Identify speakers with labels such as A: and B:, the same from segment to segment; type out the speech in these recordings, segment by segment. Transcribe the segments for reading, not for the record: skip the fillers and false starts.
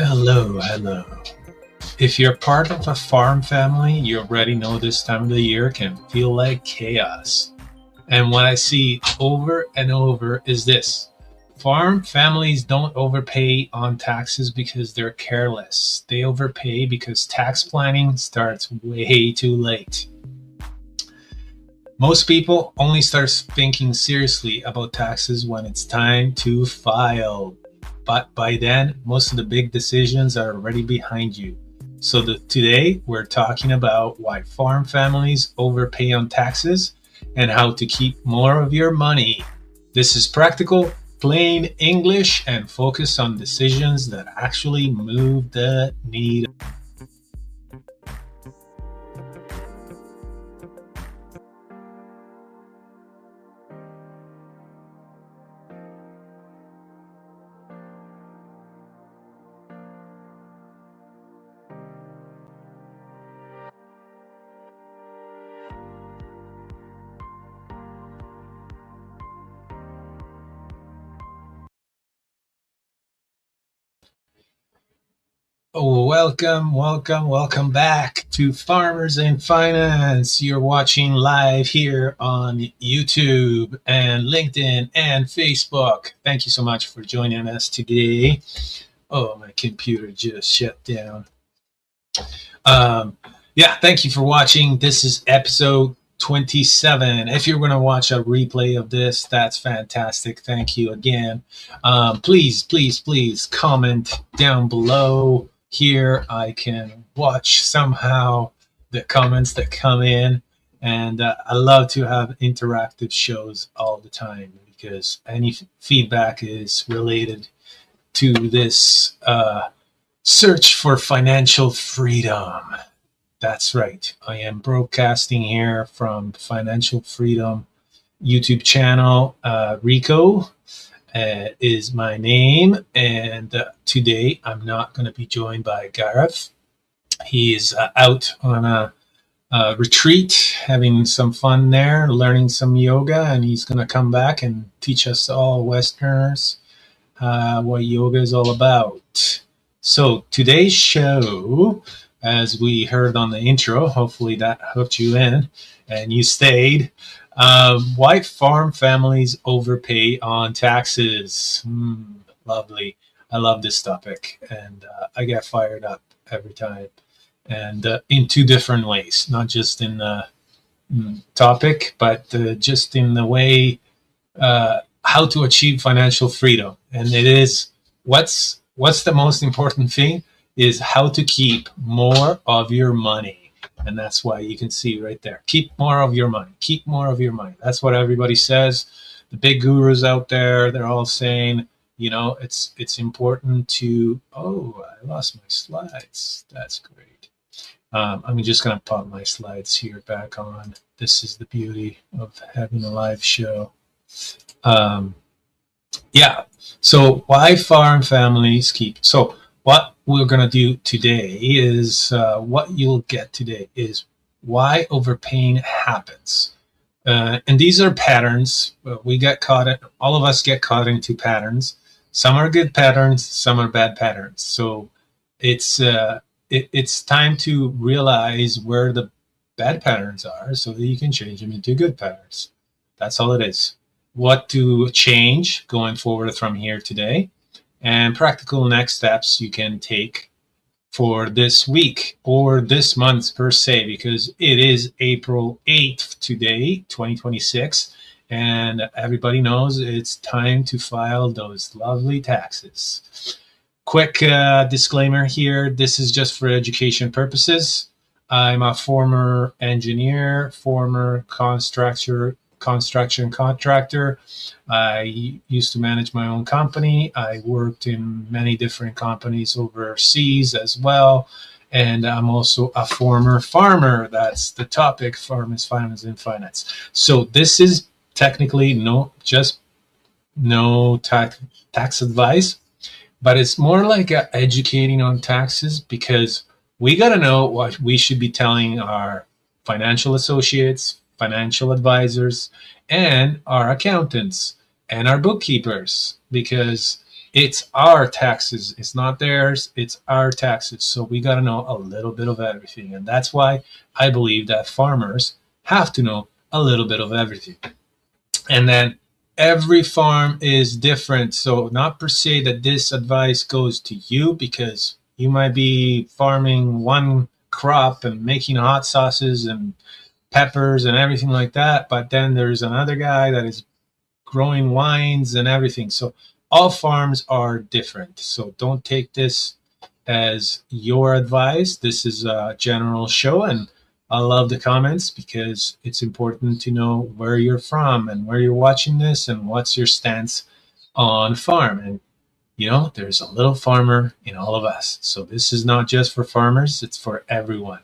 A: Hello, hello. If you're part of a farm family, you already know this time of the year can feel like chaos. And what I see over and over is this: farm families don't overpay on taxes because they're careless. They overpay because tax planning starts way too late. Most people only start thinking seriously about taxes when it's time to file. But by then, most of the big decisions are already behind you. So today, we're talking about why farm families overpay on taxes and how to keep more of your money. This is practical, plain English, and focus on decisions that actually move the needle. Oh, welcome back to Farmers in Finance. You're watching live here on YouTube and LinkedIn and Facebook. Thank you so much for joining us today. Oh, my computer just shut down. Yeah, thank you for watching. This is episode 27. If you're going to watch a replay of this, that's fantastic. Thank you again. Please comment down below. Here I can watch somehow the comments that come in, and I love to have interactive shows all the time because any feedback is related to this search for financial freedom. That's right. I am broadcasting here from Financial Freedom YouTube channel. Rico is my name, and today I'm not going to be joined by Gareth. He is out on a retreat, having some fun there, learning some yoga, and he's going to come back and teach us all Westerners what yoga is all about. So today's show, as we heard on the intro, hopefully that hooked you in and you stayed. Why farm families overpay on taxes. Lovely. I love this topic, and I get fired up every time, and in two different ways, not just in the topic, but just in the way how to achieve financial freedom. And it is what's the most important thing is how to keep more of your money. And that's why you can see right there, keep more of your money, keep more of your money. That's what everybody says. The big gurus out there, they're all saying, it's important to, oh, I lost my slides. That's great. I'm just going to pop my slides here back on. This is the beauty of having a live show. Yeah, so why farm families keep. So what we're going to do today is what you'll get today is why overpaying happens. And these are patterns. We get caught in, all of us get caught into patterns. Some are good patterns, some are bad patterns. So it's time to realize where the bad patterns are so that you can change them into good patterns. That's all it is. What to change going forward from here today, and practical next steps you can take for this week or this month per se, because it is April 8th today, 2026, and everybody knows it's time to file those lovely taxes. Quick disclaimer here, this is just for education purposes. I'm a former engineer, former construction contractor. I used to manage my own company. I worked in many different companies overseas as well. And I'm also a former farmer. That's the topic, Farmers, Finance, and Finance. So this is technically no tax advice, but it's more like educating on taxes, because we got to know what we should be telling our financial associates, financial advisors, and our accountants and our bookkeepers, because It's our taxes. It's not theirs. It's our taxes. So we got to know a little bit of everything. And that's why I believe that farmers have to know a little bit of everything. And then every farm is different. So not per se that this advice goes to you, because you might be farming one crop and making hot sauces and peppers and everything like that. But then there's another guy that is growing wines and everything. So all farms are different. So don't take this as your advice. This is a general show, and I love the comments because it's important to know where you're from and where you're watching this and what's your stance on farm. And there's a little farmer in all of us. So this is not just for farmers, it's for everyone.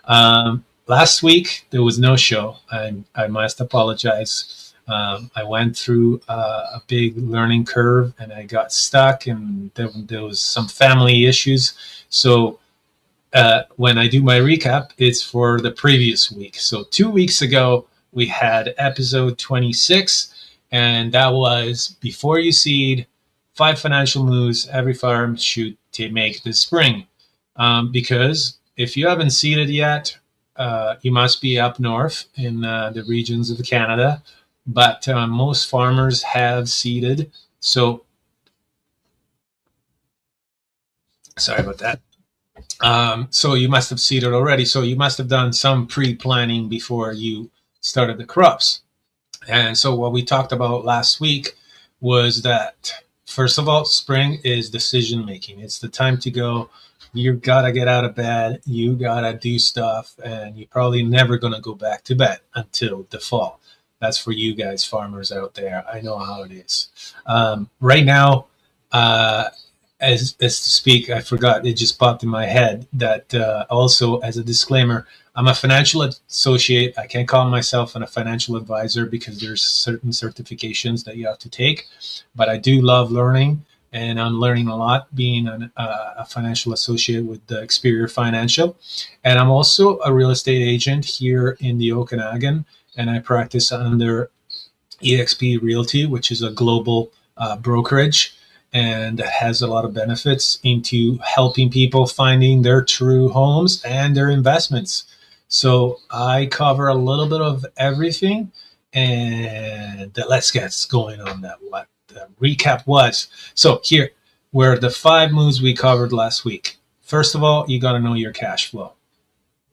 A: Last week, there was no show, and I must apologize. I went through a big learning curve, and I got stuck, and there was some family issues. So when I do my recap, it's for the previous week. So 2 weeks ago, we had episode 26, and that was Before You Seed, 5 financial moves every farm should make this spring. Because if you haven't seeded yet, you must be up north in the regions of Canada. But most farmers have seeded. So, sorry about that. So you must have seeded already. So you must have done some pre-planning before you started the crops. And so what we talked about last week was that, first of all, spring is decision making. It's the time to go. You gotta get out of bed. You gotta do stuff, and you're probably never gonna go back to bed until the fall. That's for you guys, farmers out there. I know how it is. Right now, as to speak, I forgot. It just popped in my head that also, as a disclaimer, I'm a financial associate. I can't call myself a financial advisor because there's certain certifications that you have to take. But I do love learning, and I'm learning a lot being a financial associate with the Experior Financial. And I'm also a real estate agent here in the Okanagan, and I practice under eXp Realty, which is a global brokerage, and that has a lot of benefits into helping people finding their true homes and their investments. So I cover a little bit of everything, and let's get going on that. What the recap was. So here were the 5 moves we covered last week. First of all, you got to know your cash flow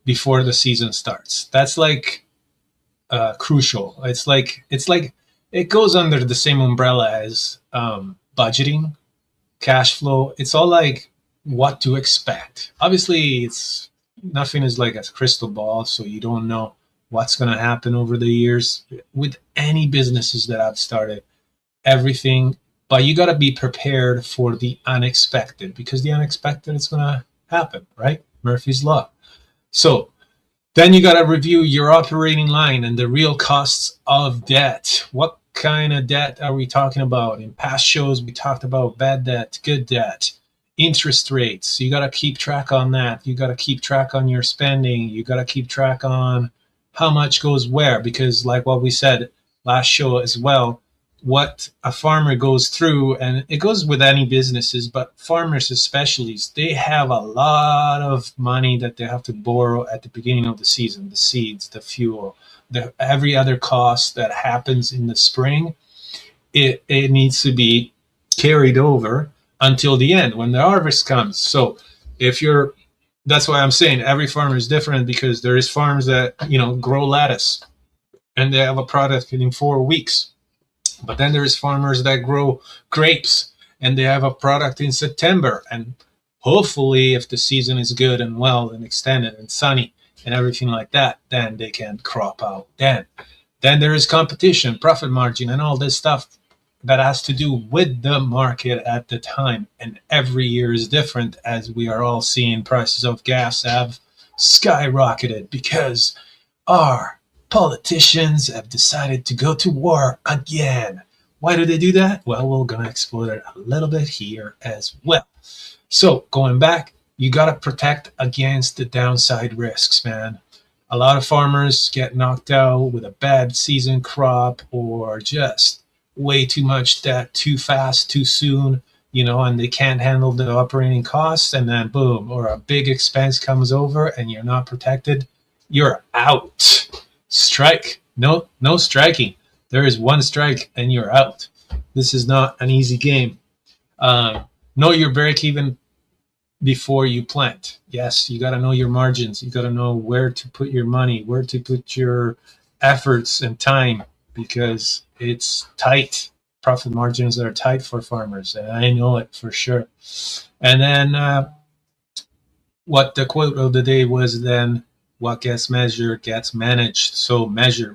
A: before the season starts. That's like crucial. It's like it goes under the same umbrella as budgeting, cash flow. It's all like what to expect. Obviously, it's nothing is like a crystal ball, so you don't know what's going to happen over the years with any businesses that I've started, everything. But you got to be prepared for the unexpected, because the unexpected is going to happen, right? Murphy's Law. So then you got to review your operating line and the real costs of debt. What kind of debt are we talking about? In past shows, we talked about bad debt, good debt, interest rates. You got to keep track on that. You got to keep track on your spending. You got to keep track on how much goes where, because like what we said last show as well, what a farmer goes through, and it goes with any businesses, but farmers especially, they have a lot of money that they have to borrow at the beginning of the season, the seeds, the fuel, every other cost that happens in the spring. It needs to be carried over until the end when the harvest comes. So that's why I'm saying every farmer is different, because there is farms that grow lettuce and they have a product in 4 weeks. But then there's farmers that grow grapes and they have a product in September. And hopefully, if the season is good and well and extended and sunny and everything like that, then they can crop out then. Then there is competition, profit margin, and all this stuff that has to do with the market at the time. And every year is different, as we are all seeing prices of gas have skyrocketed because our politicians have decided to go to war again. Why do they do that? Well, we're going to explore it a little bit here as well. So going back, you got to protect against the downside risks, man. A lot of farmers get knocked out with a bad season crop or just way too much debt too fast, too soon. and they can't handle the operating costs, and then boom, or a big expense comes over and you're not protected, you're out. Strike. No striking. There is one strike and you're out. This is not an easy game. Know your break even before you plant. Yes, you got to know your margins. You got to know where to put your money, where to put your efforts and time, because it's tight. Profit margins are tight for farmers, and I know it for sure. And then what the quote of the day was then, what gets measured gets managed. So measure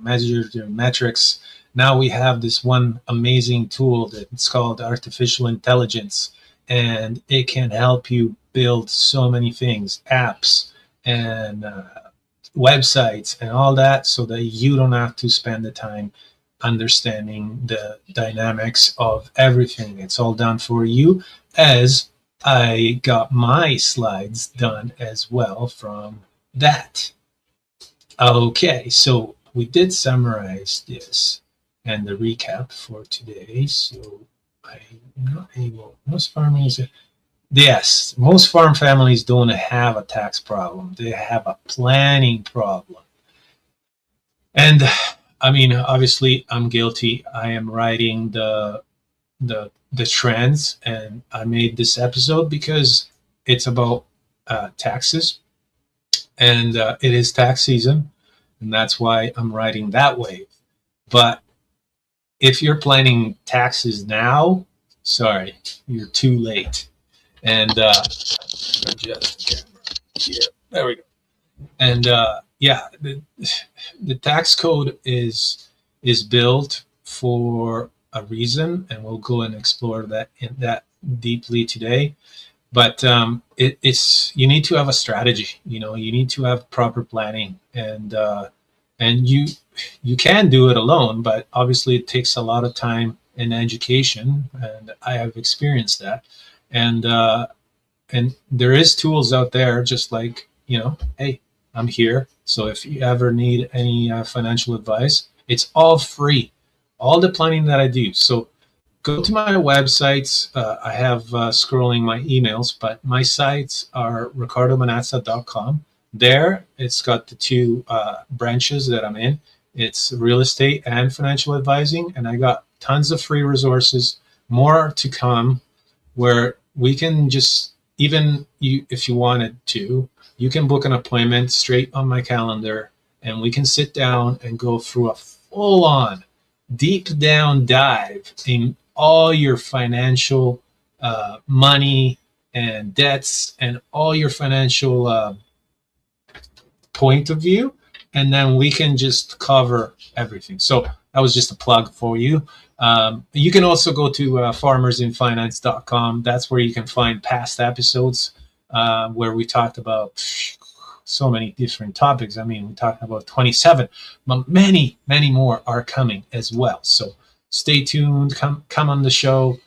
A: your metrics. Now we have this one amazing tool that's called artificial intelligence, and it can help you build so many things, apps and websites and all that, so that you don't have to spend the time understanding the dynamics of everything. It's all done for you, as I got my slides done as well from that. Okay, so we did summarize this and the recap for today. So I'm not able, most farm families don't have a tax problem. They have a planning problem. And I mean, obviously I'm guilty. I am writing the trends, and I made this episode because it's about taxes, and it is tax season, and that's why I'm writing that way. But if you're planning taxes now, sorry, you're too late. And adjust the camera here. There we go. And yeah, the tax code is built for a reason, and we'll go and explore that deeply today. But it's you need to have a strategy. You need to have proper planning, and you can do it alone, but obviously it takes a lot of time and education, and I have experienced that. And there is tools out there, just like, hey, I'm here. So if you ever need any financial advice, it's all free, all the planning that I do. So go to my websites. I have scrolling my emails, but my sites are ricardomanazza.com. There, it's got the two branches that I'm in. It's real estate and financial advising, and I got tons of free resources, more to come, where we can just, even you, if you wanted to, you can book an appointment straight on my calendar, and we can sit down and go through a full-on, deep down dive in all your financial money and debts and all your financial point of view, and then we can just cover everything. So that was just a plug for you. You can also go to farmersinfinance.com. That's where you can find past episodes where we talked about so many different topics. I mean, we talked about 27, but many, many more are coming as well. So stay tuned, come on the show.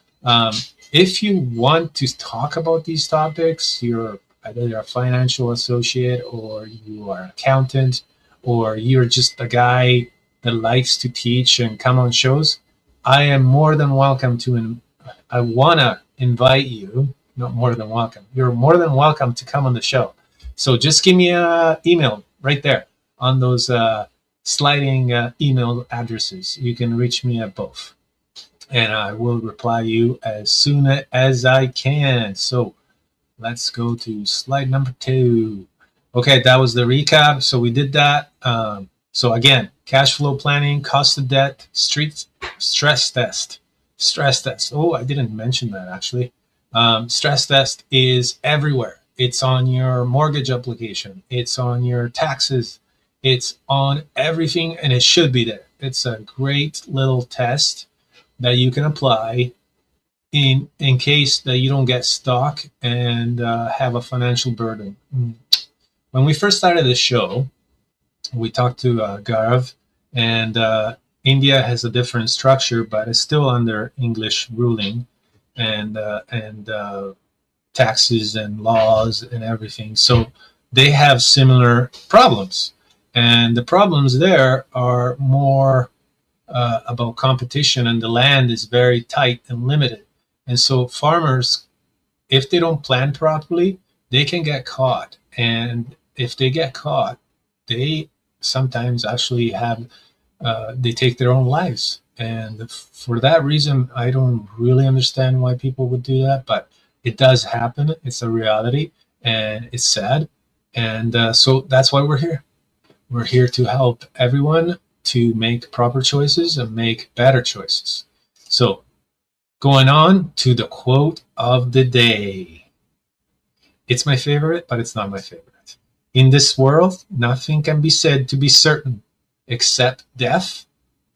A: If you want to talk about these topics, you're either a financial associate, or you are an accountant, or you're just a guy that likes to teach and come on shows, I am more than welcome to, I want to invite you, not more than welcome, you're more than welcome to come on the show. So just give me an email right there on those sliding email addresses. You can reach me at both, and I will reply you as soon as I can. So let's go to slide number 2. Okay, that was the recap. So we did that. So again, cash flow planning, cost of debt, stress test. Oh, I didn't mention that actually. Stress test is everywhere. It's on your mortgage application. It's on your taxes. It's on everything, and it should be there. It's a great little test that you can apply in case that you don't get stuck and have a financial burden. When we first started the show, we talked to Gaurav, and India has a different structure, but it's still under English ruling and taxes and laws and everything. So they have similar problems, and the problems there are more about competition, and the land is very tight and limited. And so farmers, if they don't plan properly, they can get caught. And if they get caught, they sometimes actually have they take their own lives. And for that reason, I don't really understand why people would do that, but it does happen. It's a reality, and it's sad. And so that's why we're here. We're here to help everyone to make proper choices and make better choices. So, going on to the quote of the day. It's my favorite, but it's not my favorite. In this world, nothing can be said to be certain except death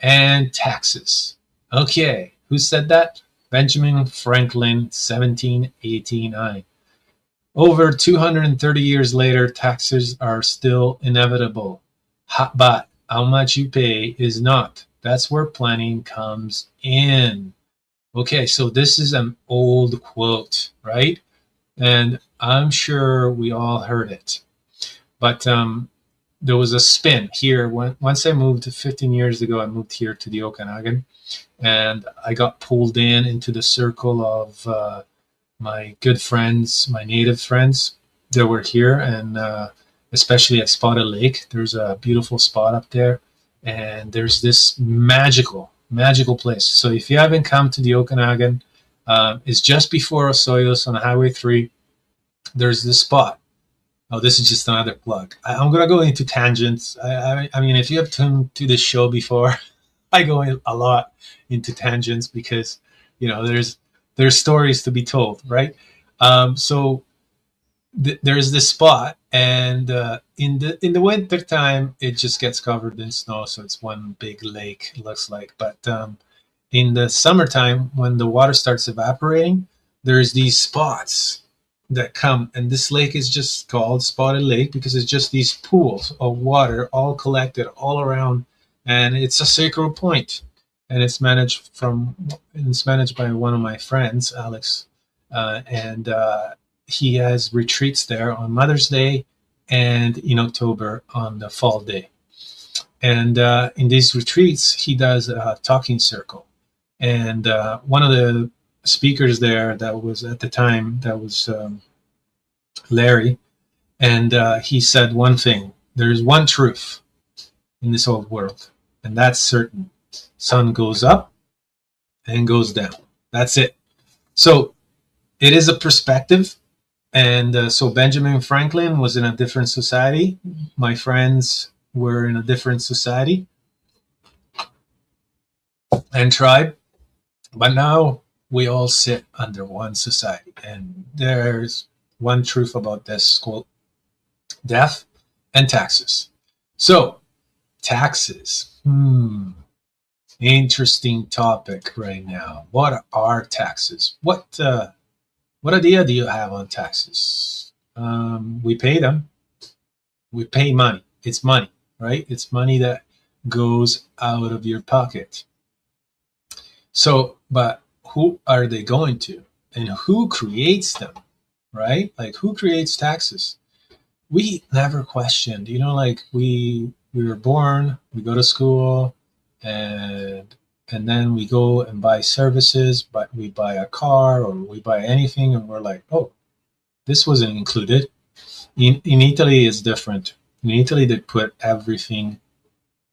A: and taxes. Okay, who said that? Benjamin Franklin, 1789. Over 230 years later, taxes are still inevitable. But how much you pay is not. That's where planning comes in. Okay, so this is an old quote, right? And I'm sure we all heard it. But there was a spin here. Once I moved 15 years ago, I moved here to the Okanagan, and I got pulled into the circle of my good friends, my native friends that were here, and especially at Spotted Lake. There's a beautiful spot up there, and there's this magical place. So if you haven't come to the Okanagan, it's just before Osoyoos on Highway 3. There's this spot. Oh, this is just another plug. I'm going to go into tangents. I mean, if you have tuned to this show before, I go a lot into tangents because, there's stories to be told, right? So there's this spot, and in the winter time, it just gets covered in snow, so it's one big lake, it looks like. But in the summertime, when the water starts evaporating, there's these spots that come, and this lake is just called Spotted Lake because it's just these pools of water all collected all around, and it's a sacred point. And it's managed by one of my friends, Alex, and he has retreats there on Mother's Day and in October on the Fall Day. And in these retreats, he does a talking circle, and one of the speakers there that was at the time, that was Larry, and he said one thing: there's one truth in this old world, and that's certain. Sun goes up and goes down. That's it. So it is a perspective, and so Benjamin Franklin was in a different society. My friends were in a different society and tribe, but now we all sit under one society, and there's one truth about this quote: death and taxes. So taxes, interesting topic right now. What are taxes? What idea do you have on taxes? We pay them. We pay money. It's money, right? It's money that goes out of your pocket. So, but who are they going to? And who creates them, right? Like, who creates taxes? We never questioned, like we were born, we go to school, and then we go and buy services, but we buy a car or we buy anything, and we're like, oh, this wasn't included. In Italy, it's different. In Italy, they put everything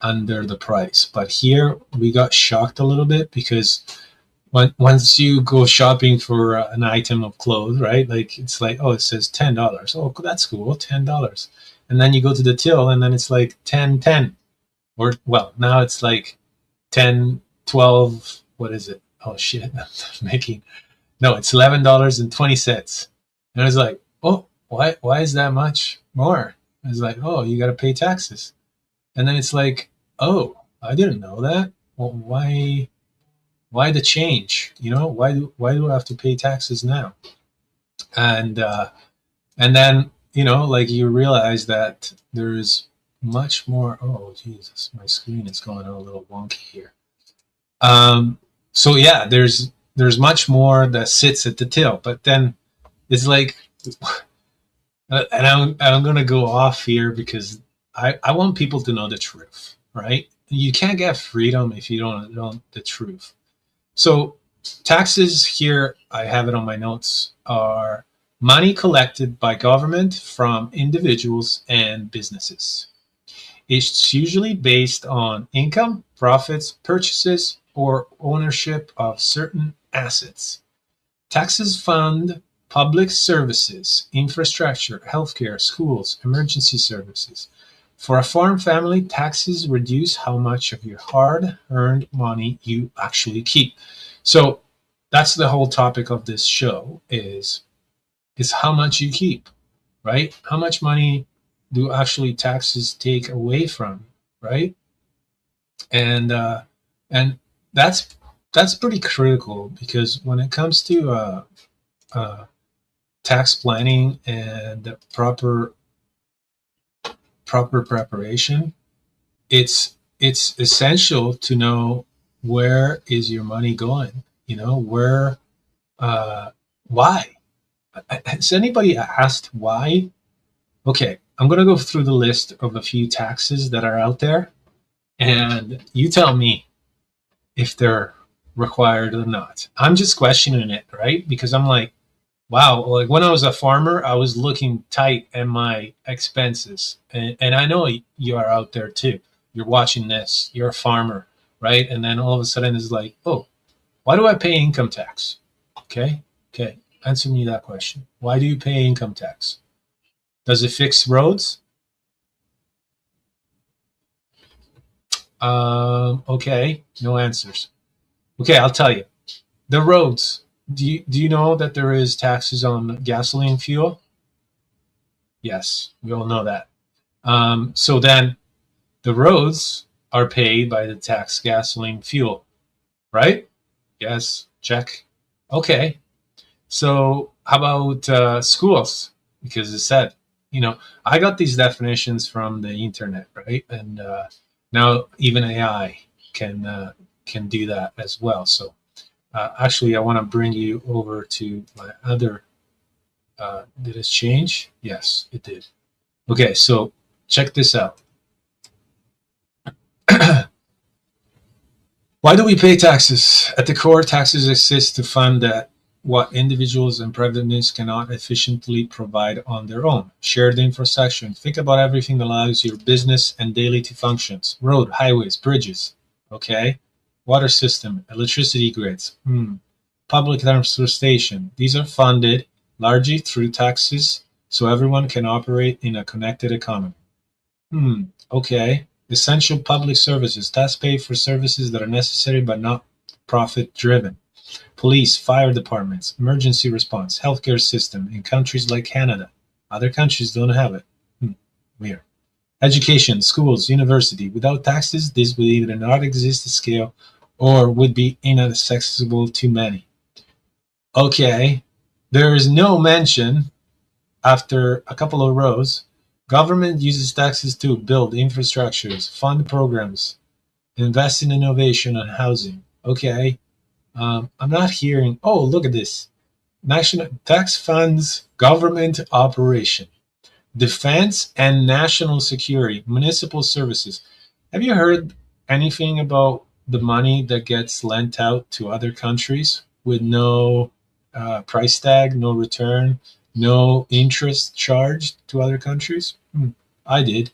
A: under the price. But here, we got shocked a little bit because once you go shopping for an item of clothes, right? Like, it's like, oh, it says $10. Oh, that's cool, $10. And then you go to the till, and then it's like 10. Or, well, now it's like 10, 12, what is it? Oh, shit, it's $11.20. And it's like, oh, why is that much more? It's like, oh, you got to pay taxes. And then it's like, oh, I didn't know that. Well, why the change? Why do I have to pay taxes now? And then, like, you realize that there's much more. Oh, Jesus, my screen is going a little wonky here. So yeah, there's much more that sits at the till, but then it's like, and I'm going to go off here because I want people to know the truth, right? You can't get freedom if you don't know the truth. So taxes here, I have it on my notes, are money collected by government from individuals and businesses. It's usually based on income, profits, purchases, or ownership of certain assets. Taxes fund public services, infrastructure, healthcare, schools, emergency services. For a farm family, taxes reduce how much of your hard-earned money you actually keep. So that's the whole topic of this show is how much you keep, right? How much money do actually taxes take away from, right? And that's pretty critical because when it comes to tax planning and proper preparation, it's essential to know where is your money going. You know where, why. Has anybody asked why? Okay, I'm going to go through the list of a few taxes that are out there, and you tell me if they're required or not. I'm just questioning it, right? Because I'm like, wow, like when I was a farmer, I was looking tight at my expenses. And I know you are out there too. You're watching this, you're a farmer, right? And then all of a sudden it's like, oh, why do I pay income tax? Okay, okay. Answer me that question. Why do you pay income tax? Does it fix roads? Okay, no answers. Okay, I'll tell you. The roads. Do you know that there is taxes on gasoline fuel? Yes, we all know that. So then the roads are paid by the tax gasoline fuel, right? Yes, check. Okay. So how about schools? Because it said, I got these definitions from the internet, right? And now even AI can do that as well. So actually, I want to bring you over to my other. Did it change? Yes, it did. Okay, so check this out. Why do we pay taxes? At the core, taxes exist to fund that what individuals and private means cannot efficiently provide on their own. Shared infrastructure. Think about everything that allows your business and daily to functions. Road, highways, bridges. Okay. Water system, electricity grids. Public transportation. These are funded largely through taxes so everyone can operate in a connected economy. Okay. Essential public services. Tax paid for services that are necessary but not profit driven. Police, fire departments, emergency response, healthcare system in countries like Canada. Other countries don't have it. Weird. Education, schools, university. Without taxes, this would either not exist at scale or would be inaccessible to many. Okay, there is no mention after a couple of rows. Government uses taxes to build infrastructures, fund programs, invest in innovation and housing. Okay, I'm not hearing, oh, look at this. National tax funds government operation, defense and national security, municipal services. Have you heard anything about the money that gets lent out to other countries with no price tag, no return, no interest charged to other countries? I did.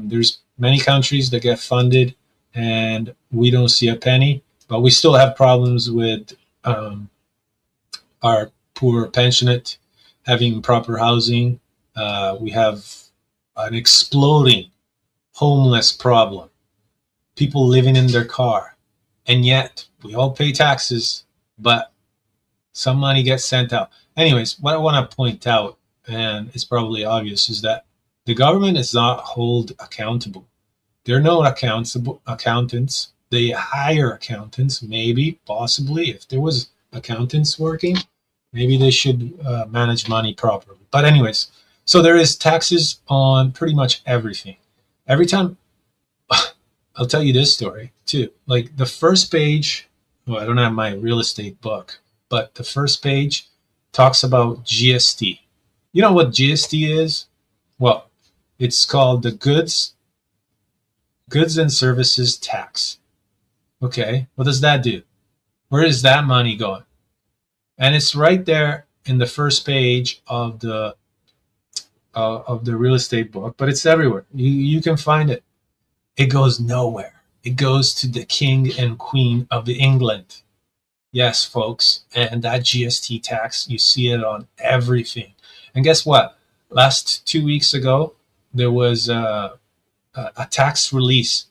A: There's many countries that get funded and we don't see a penny, but we still have problems with our poor pensionate having proper housing. We have an exploding homeless problem, people living in their car, and yet we all pay taxes, but some money gets sent out. Anyways, what I want to point out, and it's probably obvious, is that the government is not held accountable. They're not accountants. They hire accountants, maybe, possibly, if there was accountants working, maybe they should manage money properly. But anyways, so there is taxes on pretty much everything. Every time, I'll tell you this story too. Like the first page, well, I don't have my real estate book, but the first page talks about GST. You know what GST is? Well, it's called the Goods and Services Tax. Okay, what does that do? Where is that money going? And it's right there in the first page of the real estate book, but it's everywhere. You can find it. It goes nowhere. It goes to the king and queen of England. Yes, folks. And that GST tax, you see it on everything. And guess what? Last 2 weeks ago, there was a tax release.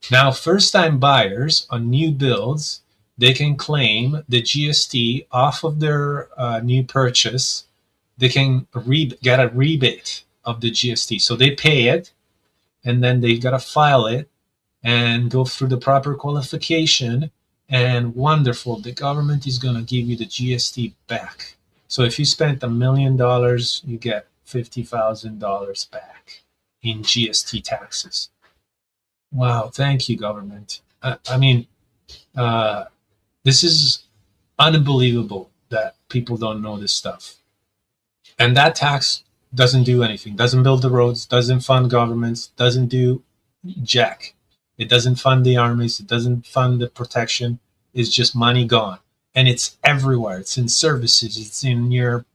A: Now, first-time buyers on new builds, they can claim the GST off of their new purchase. They can get a rebate of the GST. So they pay it, and then they got to file it and go through the proper qualification. And wonderful, the government is going to give you the GST back. So if you spent $1 million, you get $50,000 back in GST taxes. Wow, thank you, government. I mean, this is unbelievable that people don't know this stuff. And that tax doesn't do anything, doesn't build the roads, doesn't fund governments, doesn't do jack. It doesn't fund the armies, it doesn't fund the protection. It's just money gone. And it's everywhere. It's in services, it's in your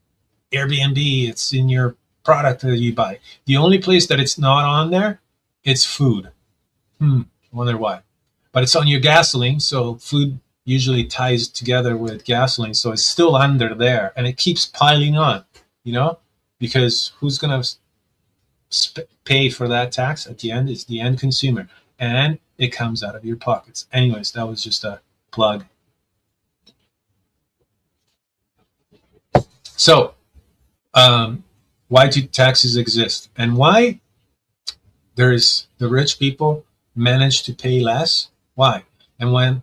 A: Airbnb, it's in your product that you buy. The only place that it's not on there, it's food. Wonder why. But it's on your gasoline, so food usually ties together with gasoline, so it's still under there, and it keeps piling on, because who's going to pay for that tax at the end? It's the end consumer, and it comes out of your pockets. Anyways, that was just a plug. So, why do taxes exist, and why there's the rich people manage to pay less? Why? And when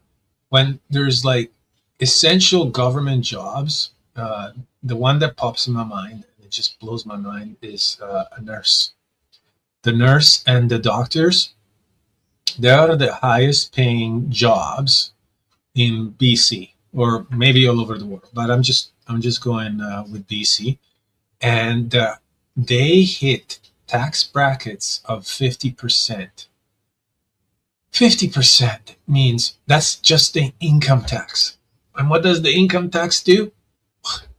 A: there's like essential government jobs, the one that pops in my mind, it just blows my mind, is a nurse. The nurse and the doctors, they are the highest paying jobs in BC, or maybe all over the world, but I'm just going with BC, and they hit tax brackets of 50%. 50% means that's just the income tax. And what does the income tax do?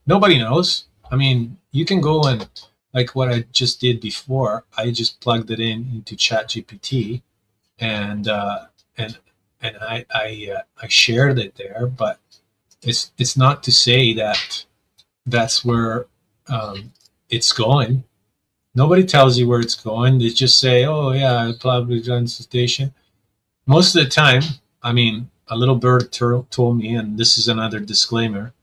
A: Nobody knows. I mean, you can go and, like what I just did before, I just plugged it into ChatGPT, and I shared it there, but it's not to say that that's where it's going. Nobody tells you where it's going. They just say, oh yeah, I probably done station. Most of the time, I mean, a little bird told me, and this is another disclaimer,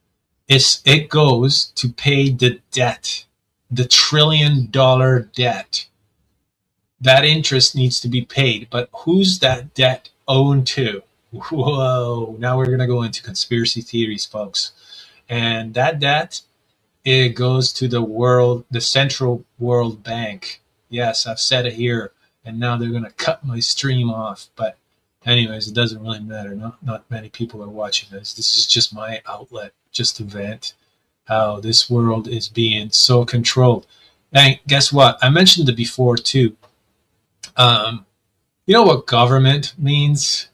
A: it goes to pay the debt, the $1 trillion debt. That interest needs to be paid, but who's that debt owned to? Whoa, now we're going to go into conspiracy theories, folks. And that debt, it goes to the Central World Bank. Yes, I've said it here, and now they're going to cut my stream off, but anyways, it doesn't really matter. Not many people are watching this. This is just my outlet, just to vent how this world is being so controlled. And guess what? I mentioned it before too. You know what government means?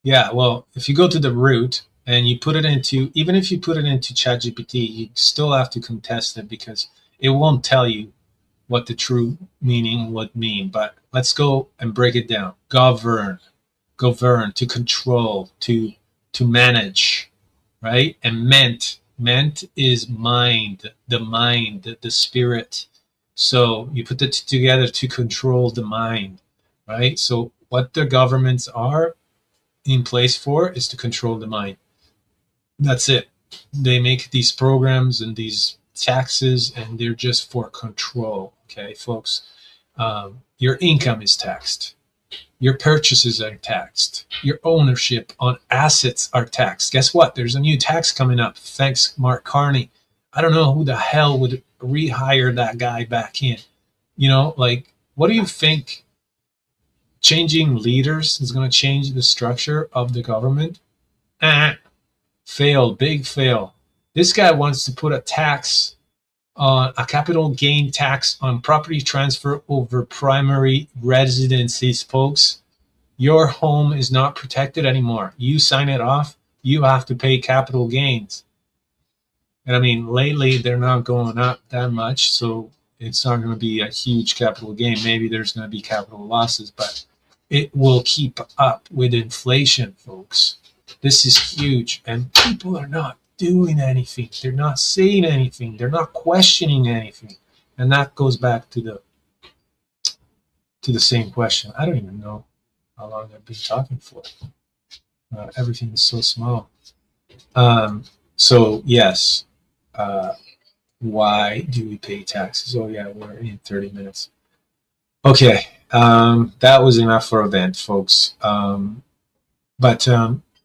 A: Yeah, well, if you go to the root and you put it into, even if you put it into ChatGPT, you still have to contest it because it won't tell you what the true meaning would mean. But let's go and break it down. Govern, to control, to manage, right? And ment is mind, the spirit. So you put it together to control the mind, right? So what the governments are in place for is to control the mind. That's it. They make these programs and these taxes, and they're just for control. Okay, folks, your income is taxed, your purchases are taxed, your ownership on assets are taxed. Guess what? There's a new tax coming up. Thanks, Mark Carney. I don't know who the hell would rehire that guy back in. Like, what do you think? Changing leaders is going to change the structure of the government? Fail, big fail. This guy wants to put a tax on a capital gain tax on property transfer over primary residences, folks. Your home is not protected anymore. You sign it off, you have to pay capital gains. And I mean, lately they're not going up that much, so it's not going to be a huge capital gain. Maybe there's going to be capital losses, but it will keep up with inflation, folks. This is huge, and people are not doing anything. They're not saying anything. They're not questioning anything, and that goes back to the same question. I don't even know how long I've been talking for. Everything is so small. So yes, why do we pay taxes? Oh yeah, we're in 30 minutes. Okay, that was enough for a vent, folks. But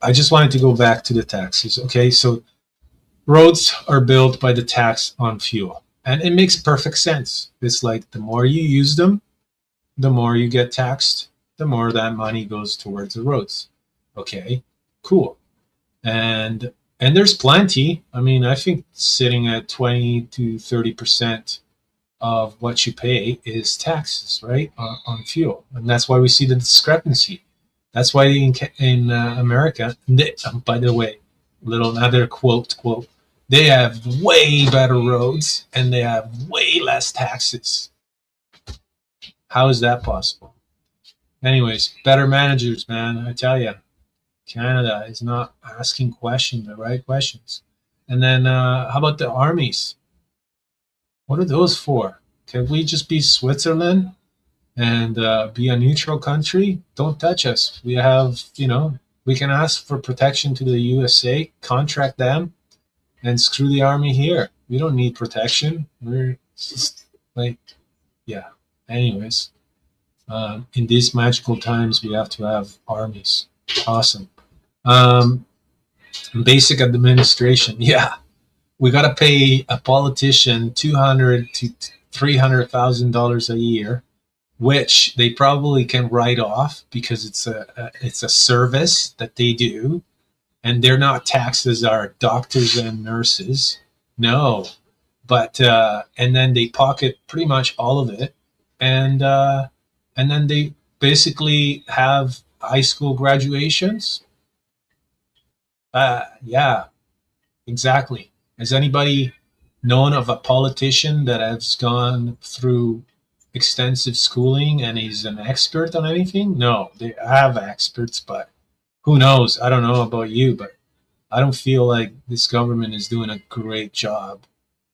A: I just wanted to go back to the taxes. Okay, so roads are built by the tax on fuel, and it makes perfect sense. It's like the more you use them, the more you get taxed, the more that money goes towards the roads. Okay, cool. And there's plenty. I mean, I think sitting at 20 to 30% of what you pay is taxes, right, on fuel, and that's why we see the discrepancy. That's why in America, by the way, little another quote, they have way better roads and they have way less taxes. How is that possible? Anyways, better managers, man. I tell you, Canada is not asking the right questions. And then how about the armies? What are those for? Can we just be Switzerland and be a neutral country? Don't touch us. We have, we can ask for protection to the USA, contract them, and screw the army here. We don't need protection. We're just like, yeah. Anyways, in these magical times, we have to have armies. Awesome. Basic administration. Yeah, we got to pay a politician $200,000 to $300,000 a year, which they probably can write off because it's a service that they do, and they're not taxed as our doctors and nurses. No, but and then they pocket pretty much all of it, and then they basically have high school graduations. Yeah, exactly. Has anybody known of a politician that has gone through extensive schooling and he's an expert on anything? No, they have experts, but who knows? I don't know about you, but I don't feel like this government is doing a great job,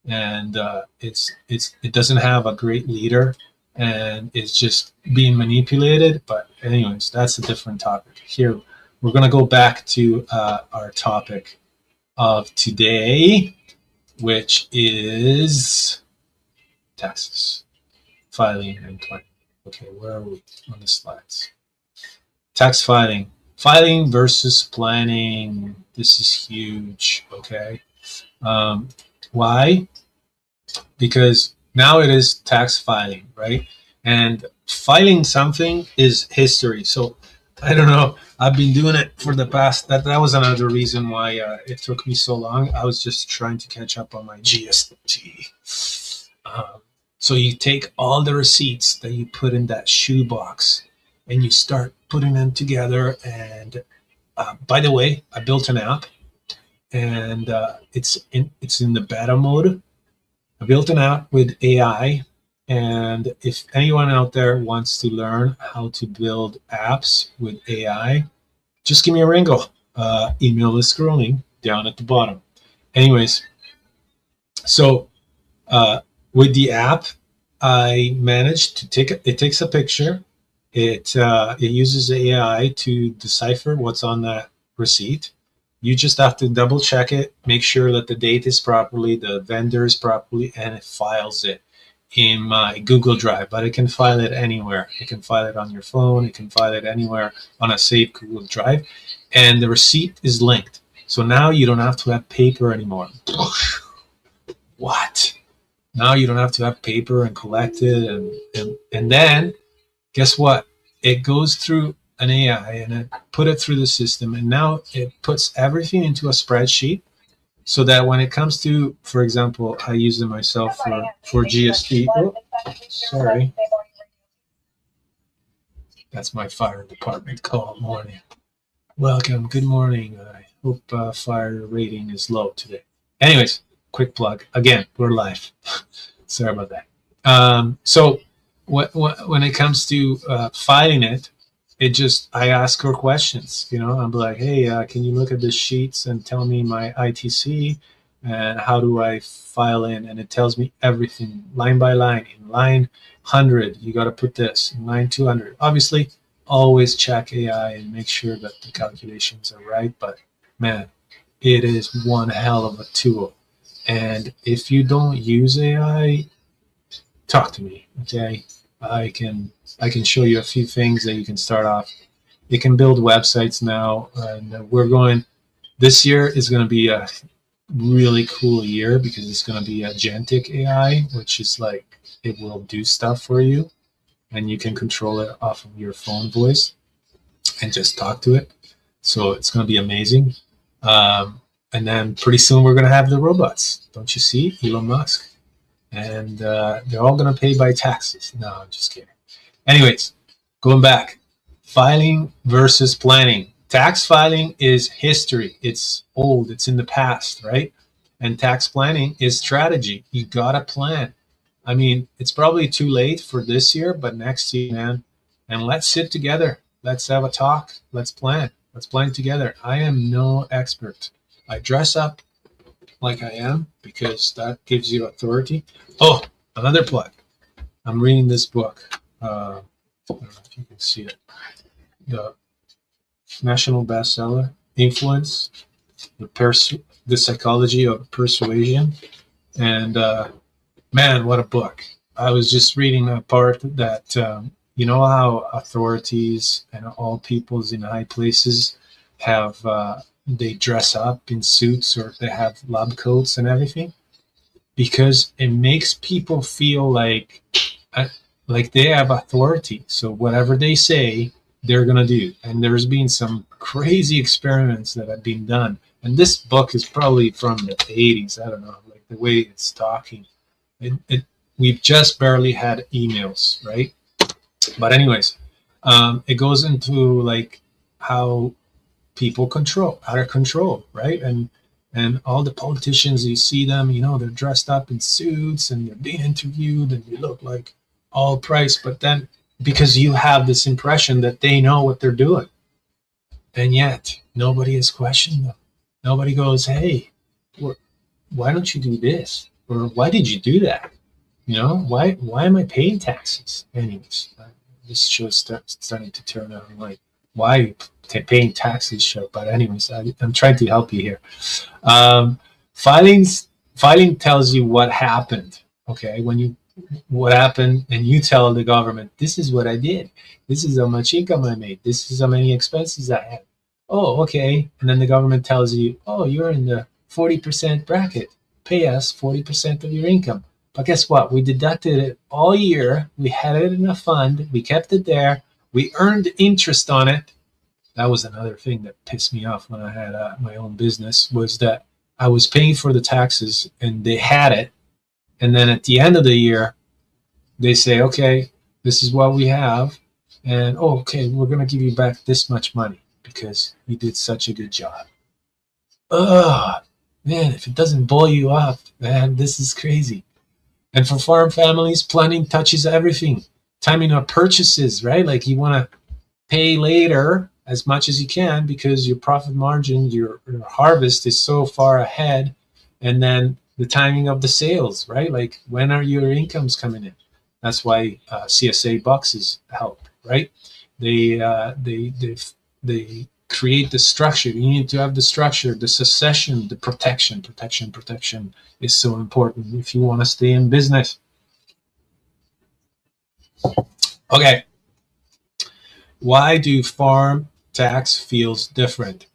A: and it doesn't have a great leader, and it's just being manipulated. But anyways, that's a different topic. Here, we're gonna go back to our topic of today, which is taxes, filing, and planning. Okay, where are we on the slides? Tax filing versus planning. This is huge. Okay, why? Because now it is tax filing, right? And filing something is history. So I don't know. I've been doing it for the past. That was another reason why it took me so long. I was just trying to catch up on my GST. So you take all the receipts that you put in that shoebox, and you start putting them together. And by the way, I built an app, and it's in the beta mode. I built an app with AI, and if anyone out there wants to learn how to build apps with AI, just give me a ring. Email is scrolling down at the bottom. Anyways, so with the app, I managed to it takes a picture. It uses AI to decipher what's on that receipt. You just have to double check it, make sure that the date is properly, the vendor is properly, and it files it in my Google Drive. But it can file it anywhere. It can file it on your phone. It can file it anywhere on a safe Google Drive. And the receipt is linked. So now you don't have to have paper anymore. What? Now you don't have to have paper and collect it. And then, guess what? It goes through an AI and it put it through the system. And now it puts everything into a spreadsheet so that when it comes to, for example, I use it myself for GST. Oh, sorry. That's my fire department call morning. Welcome. Good morning. I hope fire rating is low today. Anyways, quick plug. Again, we're live. Sorry about that. So when it comes to filing it, I ask her questions. I'm like, hey, can you look at the sheets and tell me my ITC and how do I file in? And it tells me everything line by line. In line 100, you got to put this. In line 200, obviously, always check AI and make sure that the calculations are right. But man, it is one hell of a tool. And if you don't use AI, talk to me, okay? I can show you a few things that you can start off. You can build websites now, and this year is going to be a really cool year because it's going to be agentic AI, which is like it will do stuff for you, and you can control it off of your phone voice and just talk to it. So it's going to be amazing. And then pretty soon we're going to have the robots. Don't you see? Elon Musk. And they're all going to pay by taxes. No, I'm just kidding. Anyways, going back, filing versus planning. Tax filing is history. It's old. It's in the past, right? And tax planning is strategy. You got to plan. I mean, it's probably too late for this year, but next year, man. And let's sit together. Let's have a talk. Let's plan. Let's plan together. I am no expert. I dress up like I am because that gives you authority. Oh, another plug. I'm reading this book. I don't know if you can see it. The national bestseller, Influence, the Psychology of Persuasion. And man, what a book. I was just reading a part that, you know how authorities and all peoples in high places have, they dress up in suits or they have lab coats and everything? Because it makes people feel like they have authority. So whatever they say, they're going to do. And there's been some crazy experiments that have been done. And this book is probably from the 80s. I don't know, like the way it's talking. We've just barely had emails, right? But anyways, it goes into like how people out of control, right? And all the politicians, you see them, they're dressed up in suits and they're being interviewed and they look like all price. But then because you have this impression that they know what they're doing, and yet nobody has questioned them. Nobody goes, hey, why don't you do this? Or why did you do that? Why am I paying taxes? Anyways, this show's starting to turn out like, why paying taxes show? But anyways, I'm trying to help you here. Filing tells you what happened. Okay, what happened, and you tell the government, this is what I did. This is how much income I made. This is how many expenses I had. Oh, okay. And then the government tells you, oh, you're in the 40% bracket. Pay us 40% of your income. But guess what? We deducted it all year. We had it in a fund. We kept it there. We earned interest on it. That was another thing that pissed me off when I had my own business, was that I was paying for the taxes and they had it. And then at the end of the year, they say, okay, this is what we have. And, oh, okay, we're going to give you back this much money because you did such a good job. Ugh, man, if it doesn't boil you up, man, this is crazy. And for farm families, planning touches everything. Timing of purchases, right? Like you want to pay later as much as you can because your profit margin, your harvest is so far ahead. And then the timing of the sales, right? Like when are your incomes coming in? That's why CSA boxes help, right? They create the structure. You need to have the structure, the succession, the protection. Protection is so important if you want to stay in business. Okay. Why do farm tax feels different?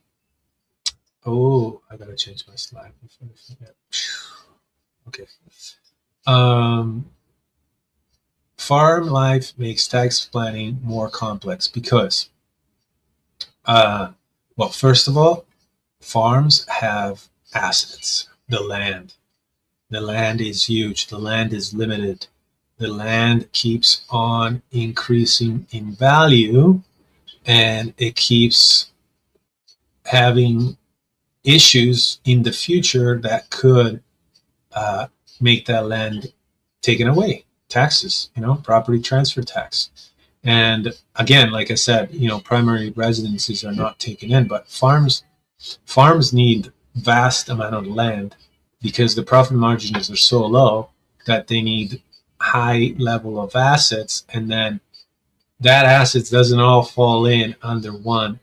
A: Oh, I gotta change my slide before I forget. Okay. Farm life makes tax planning more complex because, well, first of all, farms have assets. The land is huge. The land is limited. the land keeps on increasing in value, and it keeps having issues in the future that could make that land taken away. Taxes, property transfer tax. And again, like I said, primary residences are not taken in, but farms need vast amount of land because the profit margins are so low that they need high level of assets, and then that assets doesn't all fall in under one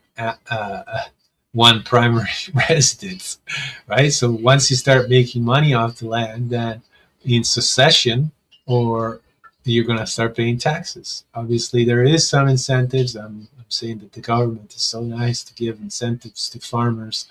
A: primary residence, right? So once you start making money off the land, then in succession, or you're going to start paying taxes. Obviously, there is some incentives. I'm saying that the government is so nice to give incentives to farmers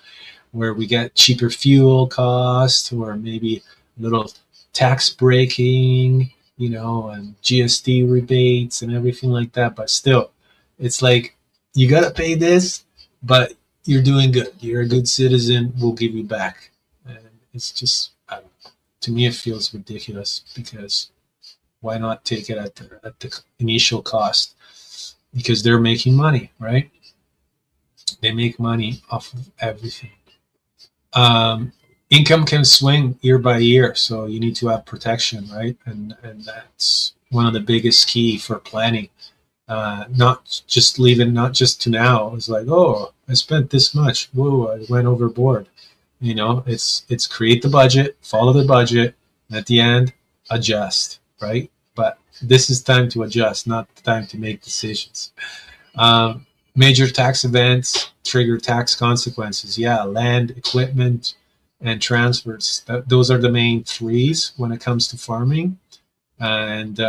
A: where we get cheaper fuel costs or maybe a little tax breaking, and GST rebates and everything like that. But still, it's like you got to pay this, but you're doing good. You're a good citizen. We'll give you back. And it's just, to me, it feels ridiculous because why not take it at the initial cost? Because they're making money, right? They make money off of everything. Income can swing year by year, so you need to have protection, right? And that's one of the biggest key for planning. Not just to now. It's like, oh, I spent this much. Whoa, I went overboard. It's create the budget, follow the budget, and at the end, adjust, right? But this is time to adjust, not the time to make decisions. Major tax events trigger tax consequences. Yeah, land, equipment, and transfers. Those are the main threes when it comes to farming. And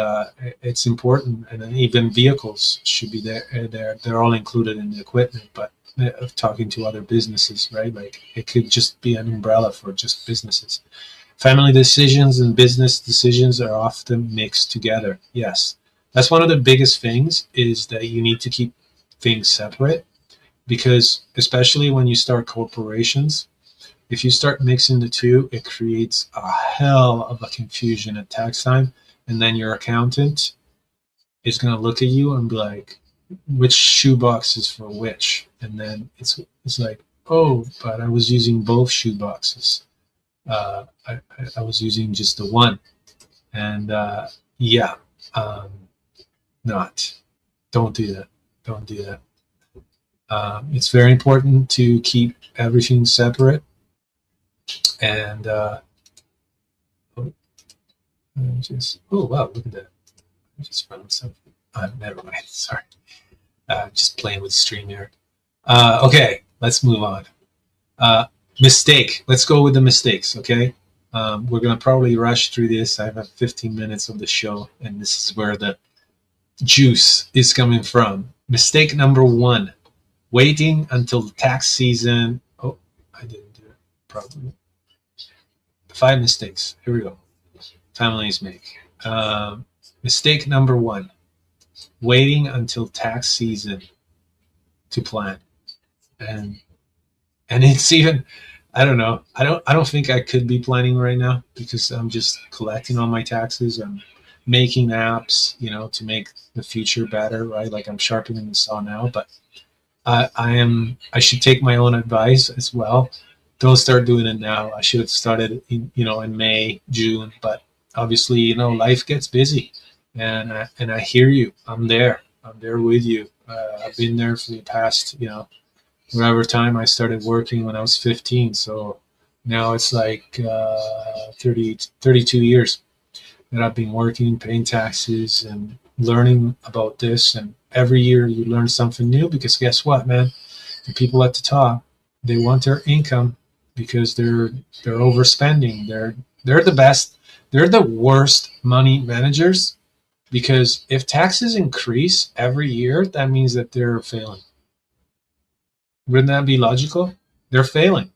A: it's important, and even vehicles should be there. They're all included in the equipment, but talking to other businesses, right? Like it could just be an umbrella for just businesses. Family decisions and business decisions are often mixed together. Yes, that's one of the biggest things, is that you need to keep things separate, because especially when you start corporations, if you start mixing the two, it creates a hell of a confusion at tax time. And then your accountant is going to look at you and be like, which shoebox is for which? And then it's like, oh, but I was using both shoeboxes. I was using just the one. And don't do that. Don't do that. It's very important to keep everything separate. And oh wow, look at that. I just found something. Never mind, sorry. Just playing with StreamYard. Okay, let's move on. Mistake. Let's go with the mistakes, okay? We're going to probably rush through this. I have 15 minutes of the show, and this is where the juice is coming from. Mistake number 1, waiting until the tax season. Oh, I didn't do it properly. 5 mistakes. Here we go. Families make. Mistake number 1, waiting until tax season to plan. And it's even, I don't know. I don't think I could be planning right now because I'm just collecting all my taxes. I'm making apps, to make the future better, right? Like I'm sharpening the saw now, but I should take my own advice as well. Don't start doing it now. I should have started in May, June, but obviously, life gets busy, and I hear you. I'm there with you. I've been there for the past, whatever time. I started working when I was 15. So now it's like 32 years that I've been working, paying taxes and learning about this. And every year you learn something new, because guess what, man? The people at the top, they want their income because they're overspending. They're the best. They're the worst money managers, because if taxes increase every year, that means that they're failing. Wouldn't that be logical? They're failing,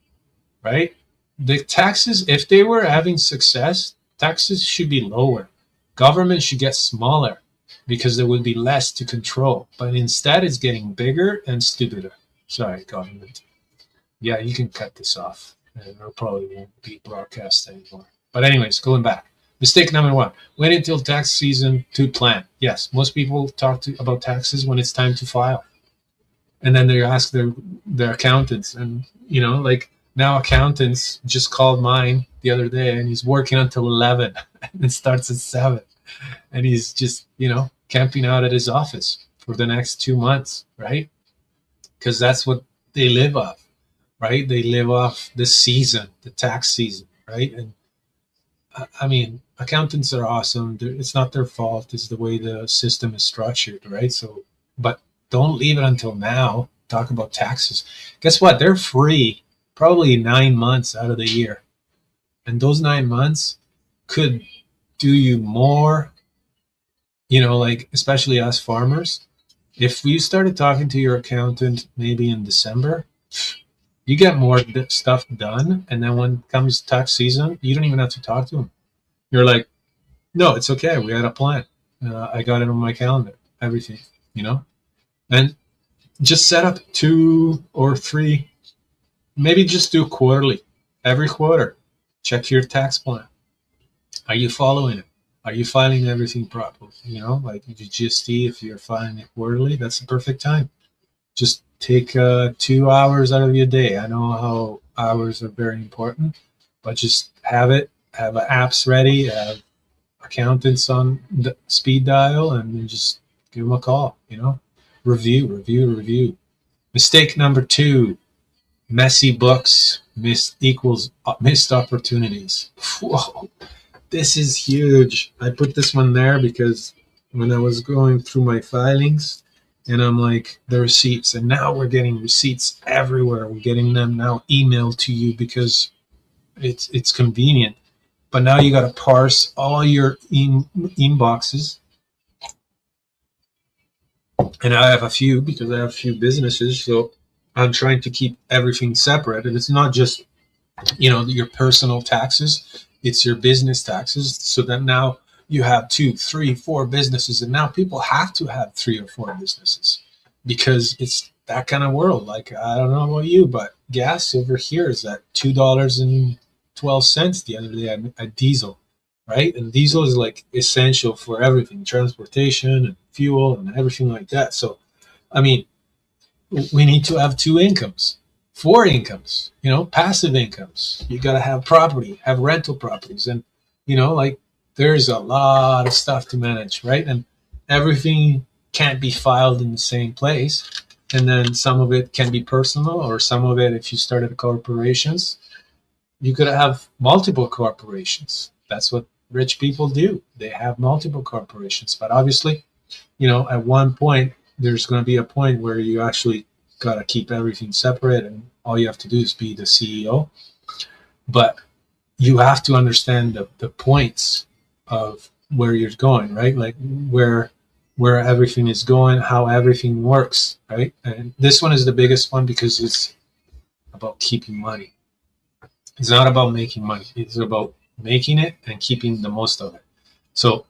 A: right? The taxes, if they were having success, taxes should be lower. Government should get smaller because there would be less to control. But instead, it's getting bigger and stupider. Sorry, government. Yeah, you can cut this off. And it probably won't be broadcast anymore. But anyways, going back. Mistake number one, wait until tax season to plan. Yes, most people talk about taxes when it's time to file. And then they ask their accountants. And, like now accountants just called mine the other day and he's working until 11 and it starts at 7. And he's just, camping out at his office for the next 2 months, right? Because that's what they live off, right? They live off the season, the tax season, right? And I mean, accountants are awesome. It's not their fault. It's the way the system is structured, right? So, but don't leave it until now. Talk about taxes. Guess what? They're free probably 9 months out of the year. And those 9 months could do you more, like especially us farmers. If you started talking to your accountant maybe in December, you get more stuff done. And then when comes tax season, you don't even have to talk to them. You're like, no, it's okay. We had a plan. I got it on my calendar, everything, and just set up 2 or 3, maybe just do quarterly, every quarter. Check your tax plan. Are you following it? Are you filing everything properly? Like your GST, if you're filing it quarterly, that's the perfect time. Just take 2 hours out of your day. I know how hours are very important, but just have apps ready, have accountants on the speed dial, and then just give them a call, review. Mistake number 2, messy books equals missed opportunities. Whoa, this is huge. I put this one there because when I was going through my filings, and I'm like, the receipts, and now we're getting receipts everywhere. We're getting them now emailed to you because it's convenient. But now you got to parse all your inboxes. And I have a few because I have a few businesses. So I'm trying to keep everything separate. And it's not just, your personal taxes. It's your business taxes. So that now you have 2, 3, 4 businesses. And now people have to have 3 or 4 businesses because it's that kind of world. Like, I don't know about you, but gas over here is at $2.12 the other day at diesel, right? And diesel is like essential for everything, transportation and fuel and everything like that. So, I mean, we need to have 2 incomes, 4 incomes, passive incomes. You got to have property, have rental properties. And, like there's a lot of stuff to manage, right? And everything can't be filed in the same place. And then some of it can be personal, or some of it, if you started corporations, you could have multiple corporations. That's what rich people do. They have multiple corporations. But obviously, at one point, there's going to be a point where you actually got to keep everything separate and all you have to do is be the CEO. But you have to understand the points of where you're going, right? Like where everything is going, how everything works, right? And this one is the biggest one because it's about keeping money. It's not about making money. It's about making it and keeping the most of it. So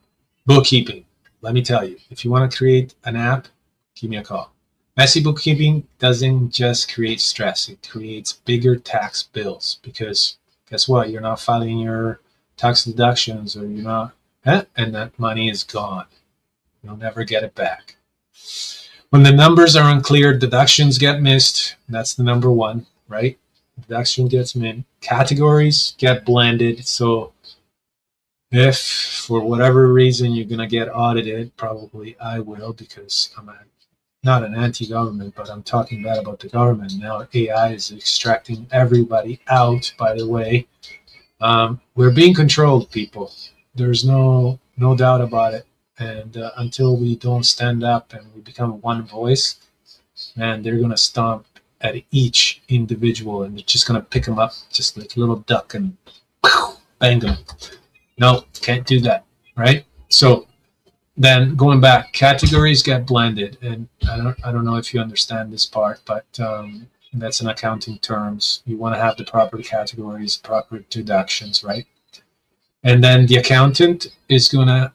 A: bookkeeping, let me tell you, if you want to create an app, give me a call. Messy bookkeeping doesn't just create stress. It creates bigger tax bills because guess what? You're not filing your tax deductions, or you're not, and that money is gone. You'll never get it back. When the numbers are unclear, deductions get missed. That's the number 1, right? Deduction gets missed. Categories get blended. So if for whatever reason you're going to get audited, probably I will, because I'm not an anti-government, but I'm talking bad about the government. Now AI is extracting everybody out, by the way. We're being controlled, people. There's no doubt about it. And until we don't stand up and we become one voice, man, they're going to stomp at each individual and they're just going to pick them up just like a little duck and bang them. No, can't do that, right? So then going back, categories get blended. And I don't know if you understand this part, but that's in accounting terms. You want to have the proper categories, proper deductions, right? And then the accountant is going to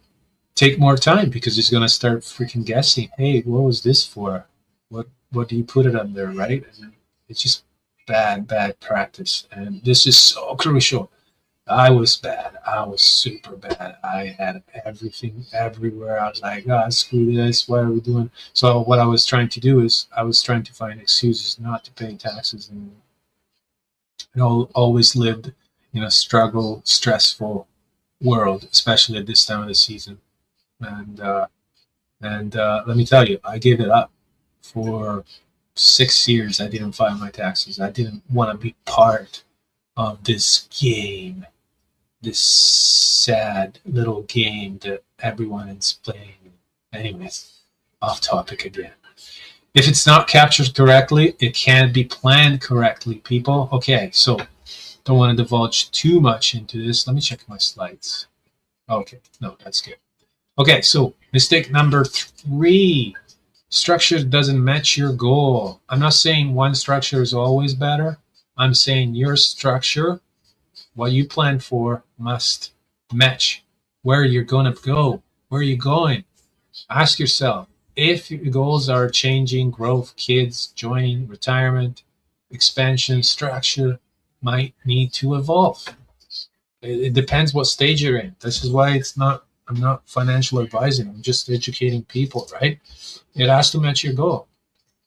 A: take more time because he's going to start freaking guessing. Hey, what was this for? What do you put it under, right? And it's just bad practice. And this is so crucial. I was bad. I was super bad. I had everything everywhere. I was like, oh, screw this. What are we doing? So what I was trying to do is I was trying to find excuses not to pay taxes, and always lived in a struggle, stressful world, especially at this time of the season. And let me tell you, I gave it up for 6 years. I didn't file my taxes. I didn't want to be part of this game, this sad little game that everyone is playing. Anyways, off topic again. If it's not captured correctly, it can't be planned correctly, people. Okay, so don't want to divulge too much into this. Let me check my slides. Okay, no, that's good. Okay, so mistake number 3. Structure doesn't match your goal. I'm not saying one structure is always better. I'm saying your structure, what you plan for, must match where you're going to go. Where are you going? Ask yourself, if your goals are changing, growth, kids, joining, retirement, expansion, structure might need to evolve. It depends what stage you're in. This is why I'm not financial advising. I'm just educating people, right? It has to match your goal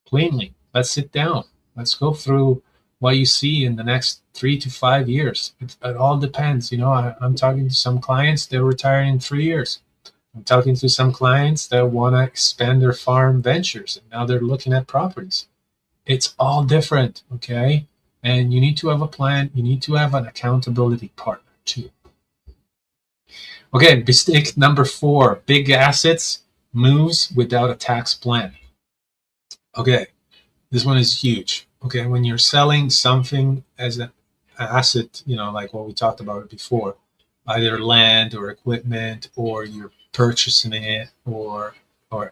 A: plainly. Let's sit down. Let's go through what you see in the next 3 to 5 years. It all depends. I'm talking to some clients, they're retiring in 3 years. I'm talking to some clients that want to expand their farm ventures, and now they're looking at properties. It's all different, okay? And you need to have a plan. You need to have an accountability partner too. Okay, mistake number 4, big assets moves without a tax plan. Okay, this one is huge. Okay, when you're selling something as an asset, like what we talked about before, either land or equipment, or you're purchasing it, or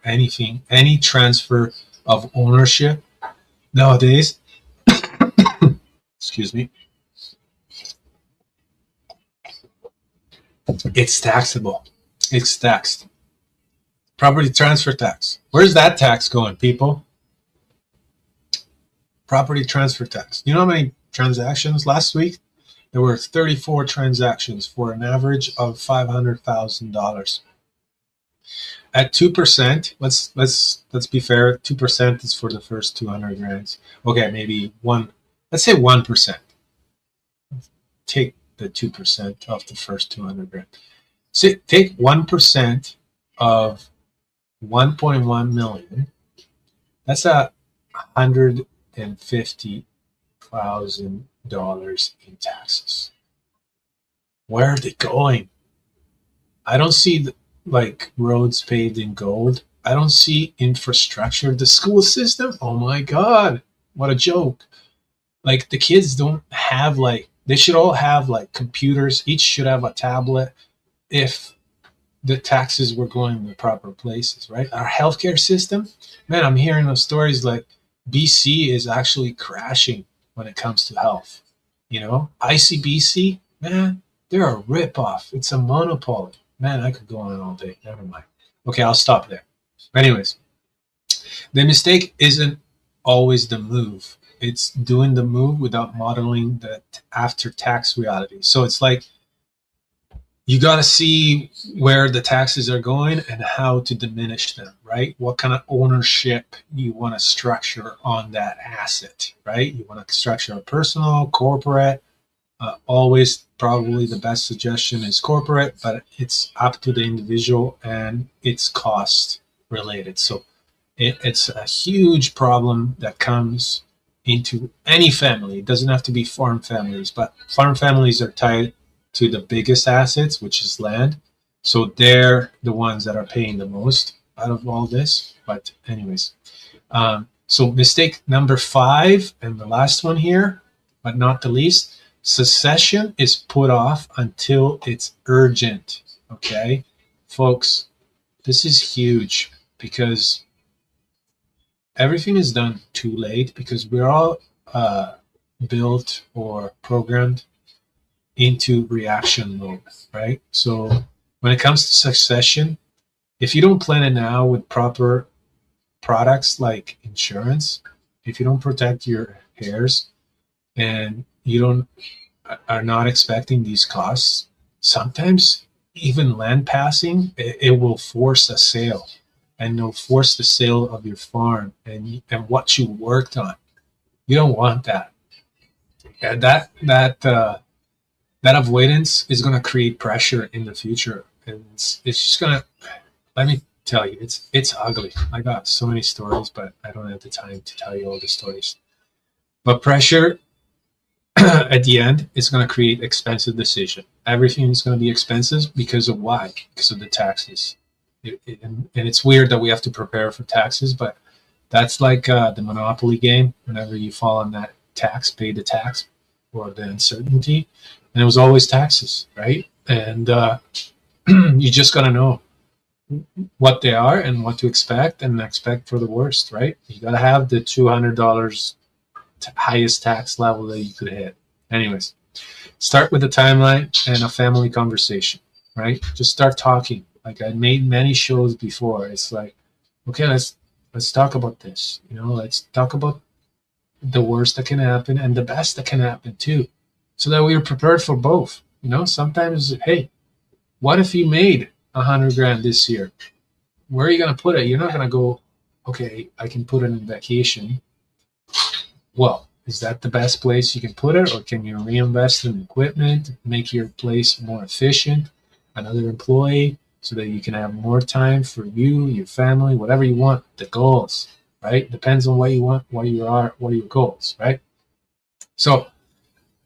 A: anything, any transfer of ownership nowadays, excuse me, it's taxable. It's taxed. Property transfer tax. Where's that tax going, people? Property transfer tax. You know how many transactions last week? There were 34 transactions for an average of $500,000. At 2%, let's be fair. 2% is for the first 200 grand. Okay, maybe let's say 1%. Take the 2% off the first 200 grand. So take 1% of 1.1 million. That's $150,000 in taxes. Where are they going? I don't see roads paved in gold. I don't see infrastructure. The school system, oh my God, what a joke. The kids don't have they should all have computers. Each should have a tablet if the taxes were going in the proper places, right? Our healthcare system, man, I'm hearing those stories BC is actually crashing when it comes to health. ICBC, man, they're a ripoff. It's a monopoly. Man, I could go on all day. Never mind. Okay, I'll stop there. Anyways, the mistake isn't always the move. It's doing the move without modeling the after-tax reality. So it's you got to see where the taxes are going and how to diminish them, right? What kind of ownership you want to structure on that asset, right? You want to structure a personal, corporate. Always probably the best suggestion is corporate, but it's up to the individual and it's cost related. So it's a huge problem that comes into any family. It doesn't have to be farm families, but farm families are tied to the biggest assets, which is land. So they're the ones that are paying the most out of all this. But anyways, so mistake number 5, and the last one here, but not the least, succession is put off until it's urgent. Okay, folks, this is huge because everything is done too late because we're all built or programmed into reaction mode, right? So when it comes to succession, if you don't plan it now with proper products like insurance, if you don't protect your heirs and you don't are not expecting these costs, sometimes even land passing, it will force a sale, and it'll force the sale of your farm and what you worked on. You don't want that. And that avoidance is going to create pressure in the future, and it's just going to, let me tell you, it's ugly. I got so many stories, but I don't have the time to tell you all the stories. But pressure at the end is going to create expensive decision. Everything is going to be expensive because of why? Because of the taxes. And it's weird that we have to prepare for taxes, but that's like the Monopoly game. Whenever you fall on that tax, pay the tax, or the uncertainty, and it was always taxes, right? And you just got to know what they are and what to expect, and expect for the worst, right? You got to have the $200 highest tax level that you could hit. Anyways, start with a timeline and a family conversation, right? Just start talking. Like, I made many shows before. It's like, okay, let's talk about this. Let's talk about the worst that can happen and the best that can happen too, so that we're prepared for both. Sometimes, hey, what if you made $100,000 this year? Where are you going to put it? You're not going to go, okay, I can put it in vacation. Well, is that the best place you can put it, or can you reinvest in equipment, make your place more efficient, another employee, so that you can have more time for you, your family, whatever you want, the goals, right? Depends on what you want, what are your goals, right? So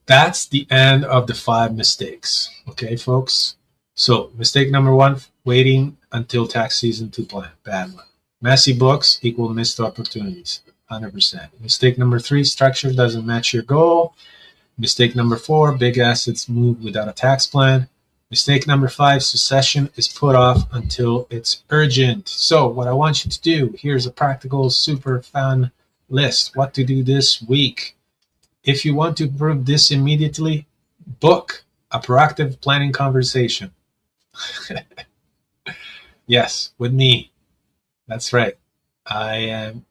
A: that's the end of the 5 mistakes. Okay, folks? So mistake number 1, waiting until tax season to plan. Bad one. Messy books equal missed opportunities. 100%. Mistake number 3, structure doesn't match your goal. Mistake number 4, big assets move without a tax plan. Mistake number 5, succession is put off until it's urgent. So what I want you to do, here's a practical, super fun list. What to do this week. If you want to improve this immediately, book a proactive planning conversation. Yes, with me. That's right. I am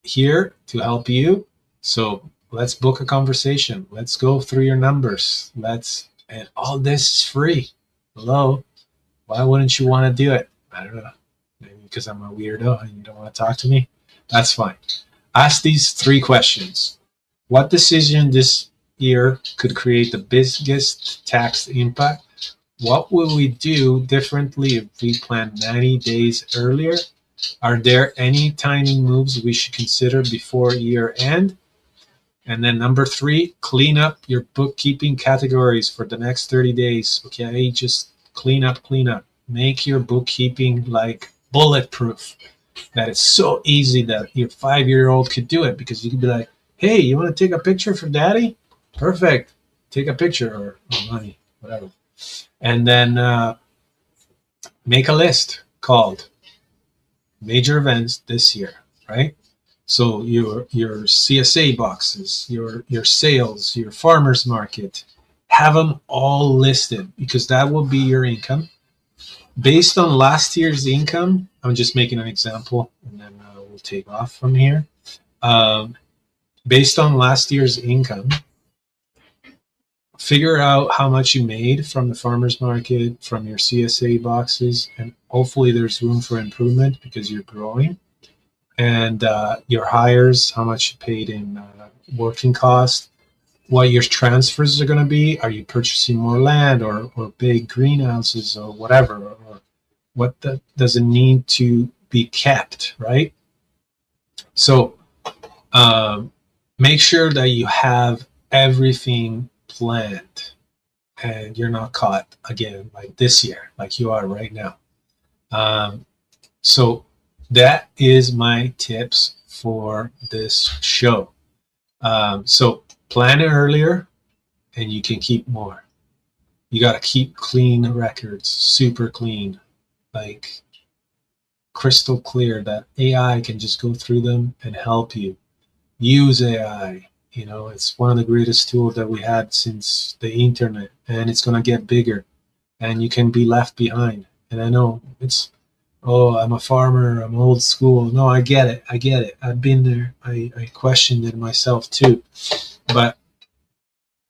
A: here to help you. So let's book a conversation. Let's go through your numbers. And all this is free. Hello? Why wouldn't you want to do it? I don't know. Maybe because I'm a weirdo and you don't want to talk to me? That's fine. Ask these 3 questions. What decision this year could create the biggest tax impact? What will we do differently if we plan 90 days earlier? Are there any timing moves we should consider before year end? And then number 3, clean up your bookkeeping categories for the next 30 days. Okay, just clean up. Make your bookkeeping like bulletproof. That it's so easy that your 5-year-old could do it, because you could be like, hey, you want to take a picture for daddy? Perfect. Take a picture, or money, whatever. And then make a list called major events this year, right? So your CSA boxes, your sales, your farmers market, have them all listed, because that will be your income. Based on last year's income, I'm just making an example, and then we'll take off from here. Based on last year's income, figure out how much you made from the farmers market, from your CSA boxes, and hopefully there's room for improvement because you're growing. And your hires, how much you paid in working costs, what your transfers are going to be. Are you purchasing more land or big greenhouses or whatever? Or what does it need to be kept, right? So make sure that you have everything planned and you're not caught again like this year, like you are right now. So that is my tips for this show. So plan it earlier and you can keep more. You got to keep clean records, super clean, like crystal clear, that AI can just go through them and help you. Use AI. You know, it's one of the greatest tools that we had since the internet, and it's going to get bigger, and you can be left behind. And I know it's, oh, I'm a farmer, I'm old school. No, I get it. I've been there. I questioned it myself too. But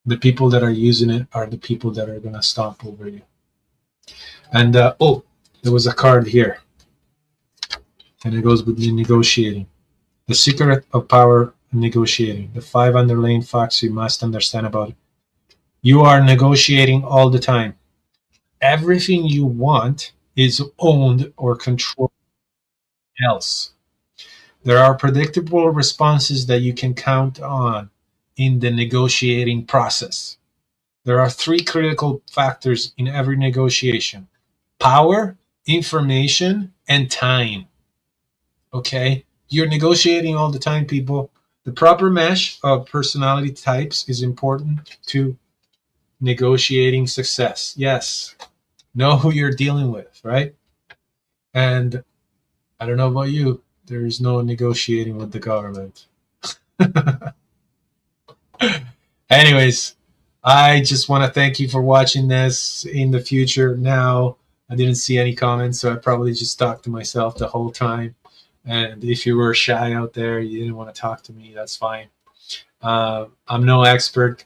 A: The people that are using it are the people that are going to stomp over you. And oh, there was a card here, and it goes with the negotiating. The secret of power negotiating. The 5 underlying facts you must understand about it. You are negotiating all the time. Everything you want is owned or controlled else. There are predictable responses that you can count on in the negotiating process. There are 3 critical factors in every negotiation: power, information, and time. Okay? You're negotiating all the time, people. The proper mesh of personality types is important to negotiating success. Yes. Know who you're dealing with, right? And I don't know about you, there is no negotiating with the government. Anyways, I just want to thank you for watching this. In the future, now, I didn't see any comments, so I probably just talked to myself the whole time. And if you were shy out there, you didn't want to talk to me, that's fine. I'm no expert.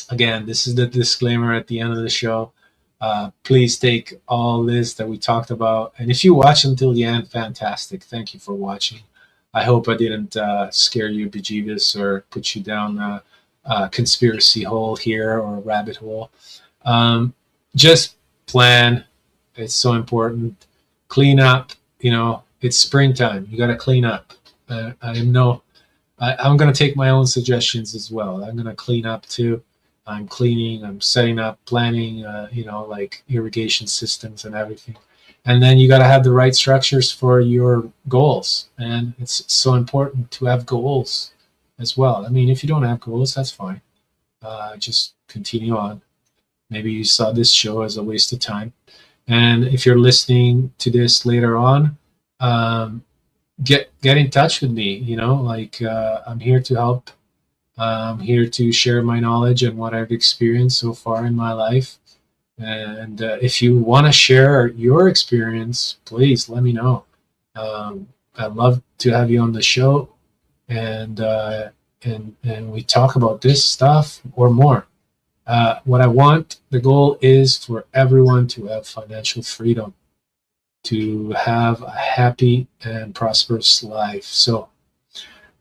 A: Again, this is the disclaimer at the end of the show. Please take all this that we talked about. And if you watch until the end, fantastic. Thank you for watching. I hope I didn't scare you bejeebus or put you down a conspiracy hole here or a rabbit hole. Just plan. It's so important. Clean up. You know, it's springtime. You got to clean up. I'm going to take my own suggestions as well. I'm going to clean up too. I'm cleaning, I'm setting up, planning, like irrigation systems and everything. And then you got to have the right structures for your goals. And it's so important to have goals as well. I mean, if you don't have goals, that's fine. Just continue on. Maybe you saw this show as a waste of time. And if you're listening to this later on, get in touch with me. I'm here to help. I'm here to share my knowledge and what I've experienced so far in my life. And if you want to share your experience, please let me know. I'd love to have you on the show, and we talk about this stuff or more. What I want, the goal is for everyone to have financial freedom, to have a happy and prosperous life. So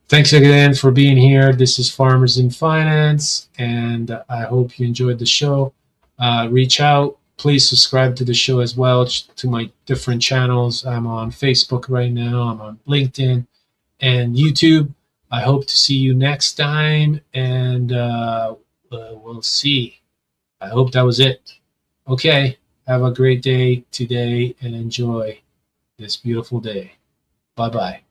A: thanks again for being here. This is Farmers in Finance, and I hope you enjoyed the show. Reach out. Please subscribe to the show as well, to my different channels. I'm on Facebook right now. I'm on LinkedIn and YouTube. I hope to see you next time, and we'll see. I hope that was it. Okay. Have a great day today and enjoy this beautiful day. Bye-bye.